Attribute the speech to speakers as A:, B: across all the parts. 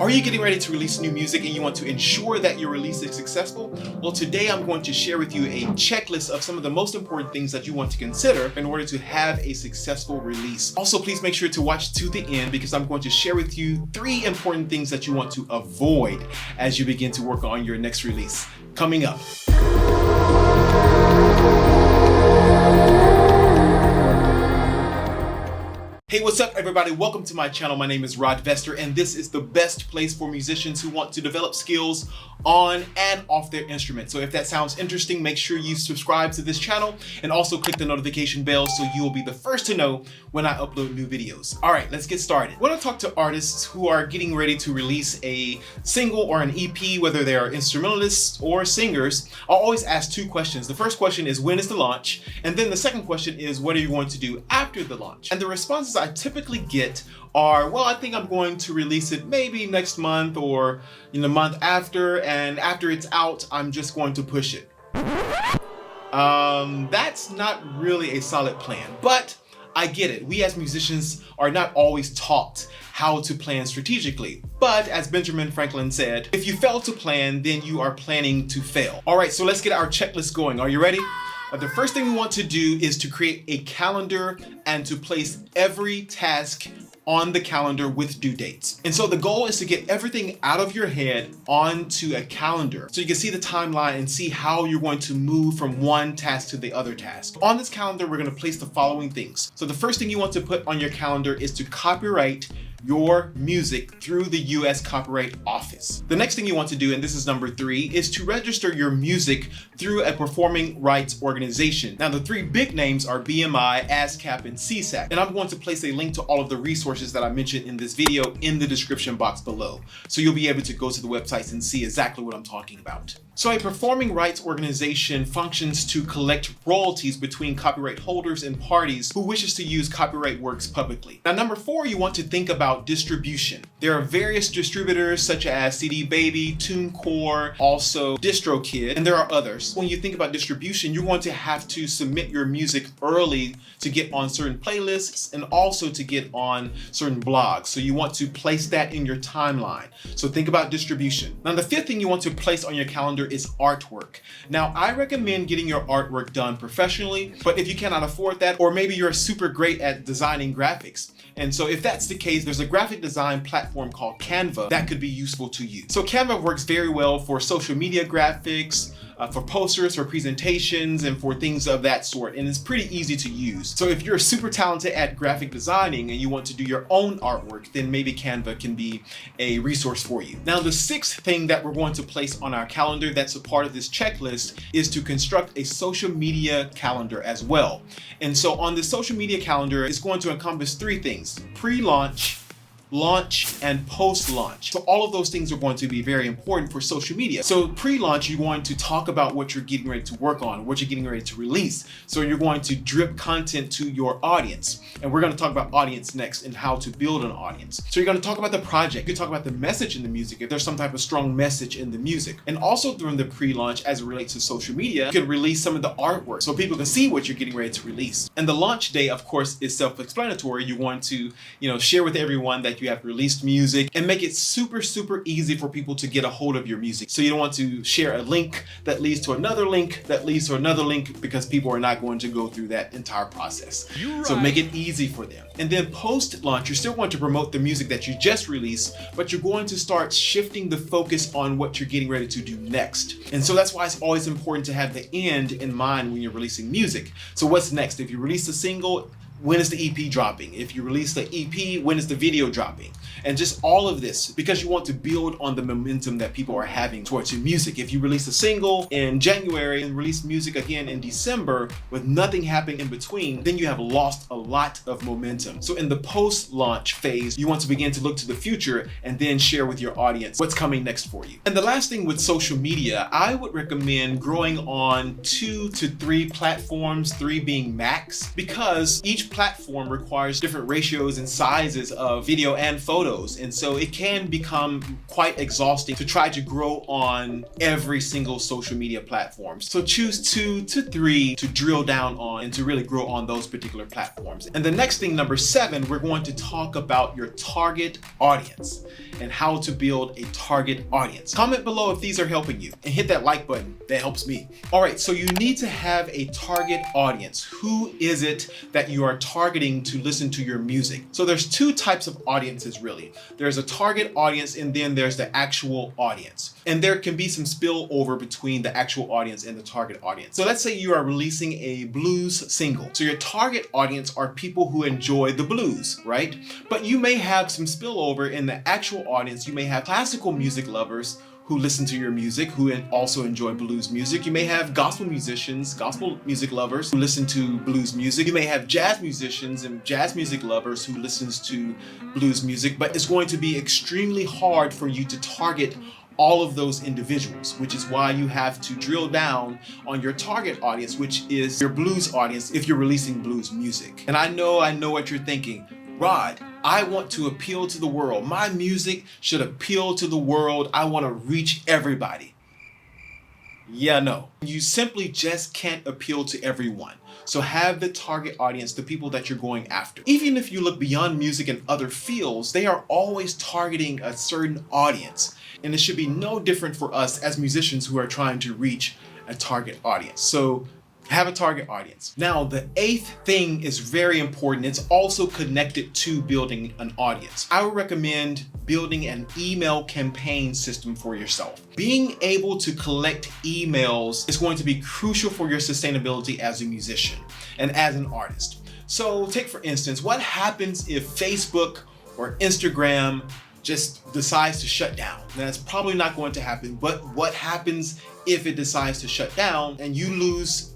A: Are you getting ready to release new music and you want to ensure that your release is successful? Well, today I'm going to share with you a checklist of some of the most important things that you want to consider in order to have a successful release. Also, please make sure to watch to the end because I'm going to share with you 3 important things that you want to avoid as you begin to work on your next release. Coming up. Hey, what's up everybody? Welcome to my channel. My name is Rod Vester and this is the best place for musicians who want to develop skills on and off their instrument. So if that sounds interesting, make sure you subscribe to this channel and also click the notification bell so you will be the first to know when I upload new videos. All right, let's get started. When I talk to artists who are getting ready to release a single or an EP, whether they are instrumentalists or singers, I'll always ask 2 questions. The first question is, when is the launch? And then the second question is, what are you going to do after the launch? And the responses I typically get are, well, I think I'm going to release it maybe next month or in the month after, and after it's out, I'm just going to push it. That's not really a solid plan, but I get it. We as musicians are not always taught how to plan strategically. But as Benjamin Franklin said, if you fail to plan, then you are planning to fail. All right, so let's get our checklist going. Are you ready? The first thing we want to do is to create a calendar and to place every task on the calendar with due dates. And so the goal is to get everything out of your head onto a calendar so you can see the timeline and see how you're going to move from one task to the other task. On this calendar, we're going to place the following things. So the first thing you want to put on your calendar is to copyright your music through the US Copyright Office. The next thing you want to do, and this is number 3, is to register your music through a performing rights organization. Now the 3 big names are BMI, ASCAP, and CSAC, and I'm going to place a link to all of the resources that I mentioned in this video in the description box below. So you'll be able to go to the websites and see exactly what I'm talking about. So a performing rights organization functions to collect royalties between copyright holders and parties who wishes to use copyright works publicly. Now number 4, you want to think about distribution. There are various distributors such as CD Baby, TuneCore, also DistroKid, and there are others. When you think about distribution, you're going to have to submit your music early to get on certain playlists and also to get on certain blogs. So you want to place that in your timeline. So think about distribution. Now the 5th thing you want to place on your calendar is artwork. Now I recommend getting your artwork done professionally, but if you cannot afford that, or maybe you're super great at designing graphics, and so if that's the case, there's a graphic design platform called Canva that could be useful to you. So Canva works very well for social media graphics, for posters, for presentations, and for things of that sort, and it's pretty easy to use. So if you're super talented at graphic designing and you want to do your own artwork, then maybe Canva can be a resource for you. Now the 6th thing that we're going to place on our calendar that's a part of this checklist is to construct a social media calendar as well. And so on the social media calendar, it's going to encompass 3 things: pre-launch, launch, and post-launch. So all of those things are going to be very important for social media. So pre-launch, you're going to talk about what you're getting ready to work on, what you're getting ready to release. So you're going to drip content to your audience. And we're going to talk about audience next and how to build an audience. So you're going to talk about the project. You talk about the message in the music, if there's some type of strong message in the music. And also during the pre-launch, as it relates to social media, you can release some of the artwork so people can see what you're getting ready to release. And the launch day, of course, is self-explanatory. You want to, share with everyone that you have released music and make it super easy for people to get a hold of your music. So you don't want to share a link that leads to another link that leads to another link, because people are not going to go through that entire process. So make it easy for them. And then post-launch, you're still going to promote the music that you just released, but you're going to start shifting the focus on what you're getting ready to do next. And so that's why it's always important to have the end in mind when you're releasing music. So what's next? If you release a single, when is the EP dropping? If you release the EP, when is the video dropping? And just all of this, because you want to build on the momentum that people are having towards your music. If you release a single in January and release music again in December with nothing happening in between, then you have lost a lot of momentum. So in the post-launch phase, you want to begin to look to the future and then share with your audience what's coming next for you. And the last thing with social media, I would recommend growing on 2 to 3 platforms, 3 being max, because each platform requires different ratios and sizes of video and photos. And so it can become quite exhausting to try to grow on every single social media platform. So choose 2 to 3 to drill down on and to really grow on those particular platforms. And the next thing, number 7, we're going to talk about your target audience. and how to build a target audience. Comment below if these are helping you and hit that like button. That helps me. All right, so you need to have a target audience. Who is it that you are targeting to listen to your music? So there's two types of audiences really. There's a target audience and then there's the actual audience. And there can be some spillover between the actual audience and the target audience. So let's say you are releasing a blues single. So your target audience are people who enjoy the blues, right? But you may have some spillover in the actual audience. You may have classical music lovers who listen to your music, who also enjoy blues music. You may have gospel musicians, gospel music lovers who listen to blues music. You may have jazz musicians and jazz music lovers who listens to blues music, but it's going to be extremely hard for you to target all of those individuals, which is why you have to drill down on your target audience, which is your blues audience if you're releasing blues music. And I know what you're thinking. Rod, I want to appeal to the world. My music should appeal to the world. I want to reach everybody. Yeah, no. You simply just can't appeal to everyone. So have the target audience, the people that you're going after. Even if you look beyond music and other fields, they are always targeting a certain audience. And it should be no different for us as musicians who are trying to reach a target audience. So have a target audience. Now, the eighth thing is very important. It's also connected to building an audience. I would recommend building an email campaign system for yourself. Being able to collect emails is going to be crucial for your sustainability as a musician and as an artist. So take for instance, what happens if Facebook or Instagram just decides to shut down? That's probably not going to happen, but what happens if it decides to shut down and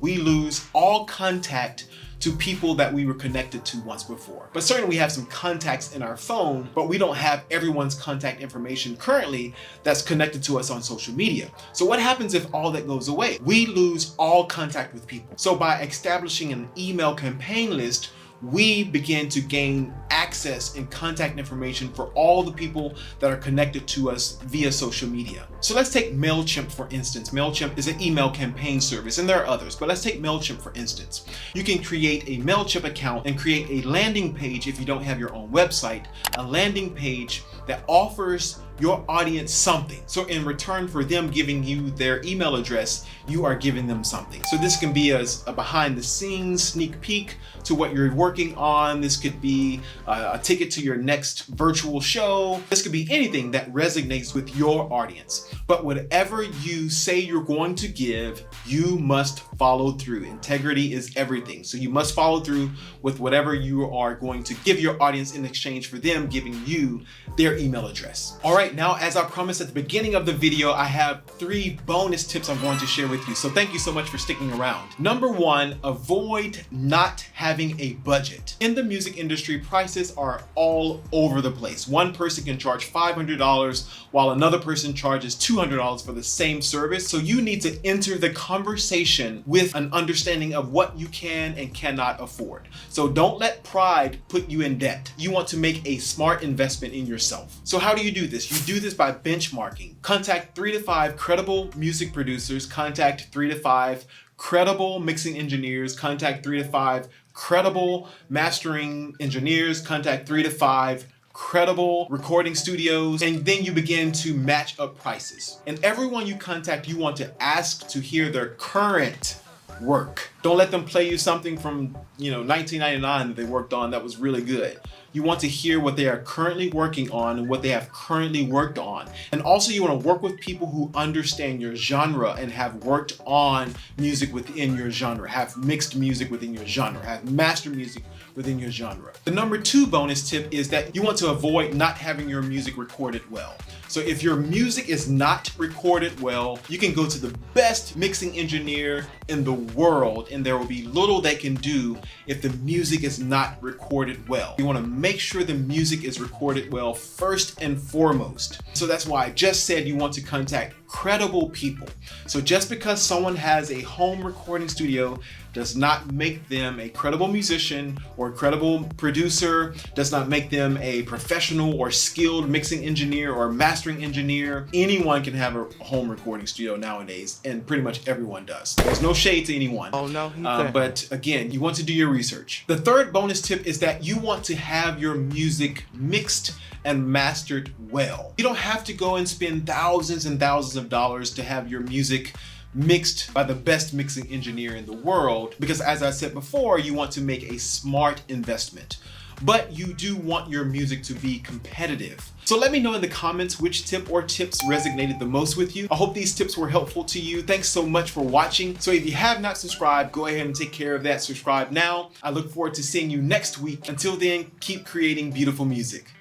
A: we lose all contact to people that we were connected to once before? But certainly we have some contacts in our phone, but we don't have everyone's contact information currently that's connected to us on social media. So what happens if all that goes away? We lose all contact with people. So by establishing an email campaign list, we begin to gain access and contact information for all the people that are connected to us via social media. So let's take MailChimp for instance. MailChimp is an email campaign service, and there are others, but let's take MailChimp for instance. You can create a MailChimp account and create a landing page if you don't have your own website, a landing page that offers your audience something. So in return for them giving you their email address, you are giving them something. So this can be a behind the scenes sneak peek to what you're working on. This could be a ticket to your next virtual show. This could be anything that resonates with your audience. But whatever you say you're going to give, you must follow through. Integrity is everything. So you must follow through with whatever you are going to give your audience in exchange for them giving you their email address. All right, now as I promised at the beginning of the video, I have 3 bonus tips I'm going to share with you. So thank you so much for sticking around. Number 1, avoid not having a budget. In the music industry, prices are all over the place. One person can charge $500 while another person charges $200 for the same service. So you need to enter the conversation with an understanding of what you can and cannot afford. So don't let pride put you in debt. You want to make a smart investment in yourself. So how do you do this? You do this by benchmarking. Contact 3 to 5 credible music producers, contact 3 to 5 credible mixing engineers, contact 3 to 5 credible mastering engineers, contact 3 to 5 credible recording studios, and then you begin to match up prices. And everyone you contact, you want to ask to hear their current work. Don't let them play you something from 1999 that they worked on that was really good. You want to hear what they are currently working on and what they have currently worked on. And also you want to work with people who understand your genre and have worked on music within your genre, have mixed music within your genre, have mastered music within your genre. The number 2 bonus tip is that you want to avoid not having your music recorded well. So if your music is not recorded well, you can go to the best mixing engineer in the world and there will be little they can do if the music is not recorded well. You want to make sure the music is recorded well first and foremost. So that's why I just said you want to contact credible people. So just because someone has a home recording studio does not make them a credible musician or a credible producer, does not make them a professional or skilled mixing engineer or mastering engineer. Anyone can have a home recording studio nowadays, and pretty much everyone does. There's no shade to anyone.
B: Oh no,
A: but again, you want to do your research. The third bonus tip is that you want to have your music mixed and mastered well. You don't have to go and spend thousands and thousands of dollars to have your music mixed by the best mixing engineer in the world, because as I said before, you want to make a smart investment. But you do want your music to be competitive. So let me know in the comments which tip or tips resonated the most with you. I hope these tips were helpful to you. Thanks so much for watching. So if you have not subscribed, go ahead and take care of that. Subscribe now. I look forward to seeing you next week. Until then, keep creating beautiful music.